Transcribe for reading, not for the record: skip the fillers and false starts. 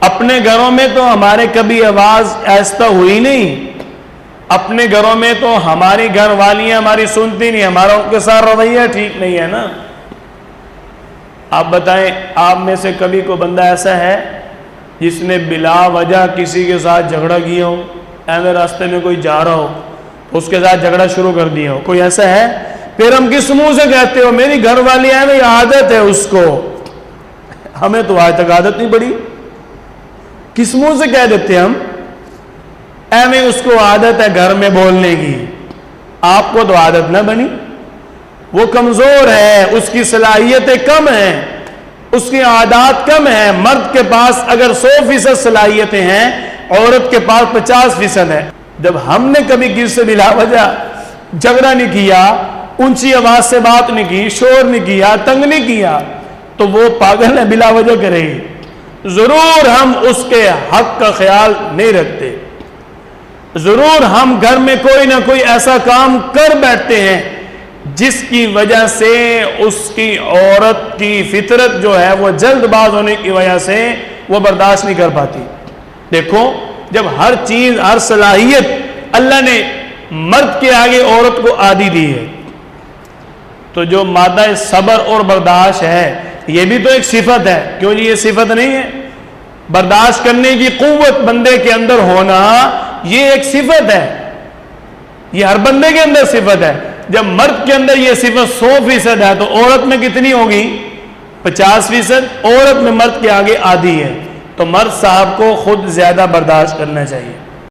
اپنے گھروں میں تو ہمارے کبھی آواز ایسا ہوئی نہیں، اپنے گھروں میں تو ہماری گھر والیاں ہماری سنتی نہیں، ہمارا ان کے ساتھ رویہ ٹھیک نہیں ہے نا۔ آپ بتائیں، آپ میں سے کبھی کوئی بندہ ایسا ہے جس نے بلا وجہ کسی کے ساتھ جھگڑا کیا ہو؟ ایویں راستے میں کوئی جا رہا ہو، اس کے ساتھ جھگڑا شروع کر دیا ہو؟ کوئی ایسا ہے؟ پھر ہم کس منہ سے کہتے ہو میری گھر والی ایویں عادت ہے اس کو؟ ہمیں تو آج تک عادت نہیں پڑی، کس منہ سے کہہ دیتے ہم ایویں اس کو عادت ہے گھر میں بولنے کی؟ آپ کو تو عادت نہ بنی، وہ کمزور ہے، اس کی صلاحیتیں کم ہیں، اس کی عادات کم ہیں۔ مرد کے پاس اگر 100% صلاحیتیں ہیں، عورت کے پاس 50% ہے۔ جب ہم نے کبھی کسی سے بلا وجہ جھگڑا نہیں کیا، اونچی آواز سے بات نہیں کی، شور نہیں کیا، تنگ نہیں کیا، تو وہ پاگل ہے بلا وجہ کرے گی؟ ضرور ہم اس کے حق کا خیال نہیں رکھتے، ضرور ہم گھر میں کوئی نہ کوئی ایسا کام کر بیٹھتے ہیں جس کی وجہ سے اس کی عورت کی فطرت جو ہے وہ جلد باز ہونے کی وجہ سے وہ برداشت نہیں کر پاتی۔ دیکھو، جب ہر چیز، ہر صلاحیت اللہ نے مرد کے آگے عورت کو عادی دی ہے، تو جو مادہ صبر اور برداشت ہے یہ بھی تو ایک صفت ہے، کیوں جی یہ صفت نہیں ہے؟ برداشت کرنے کی قوت بندے کے اندر ہونا یہ ایک صفت ہے، یہ ہر بندے کے اندر صفت ہے۔ جب مرد کے اندر یہ صفت 100% ہے تو عورت میں کتنی ہوگی؟ 50%۔ عورت میں مرد کے آگے عادی ہے، تو مرد صاحب کو خود زیادہ برداشت کرنا چاہیے۔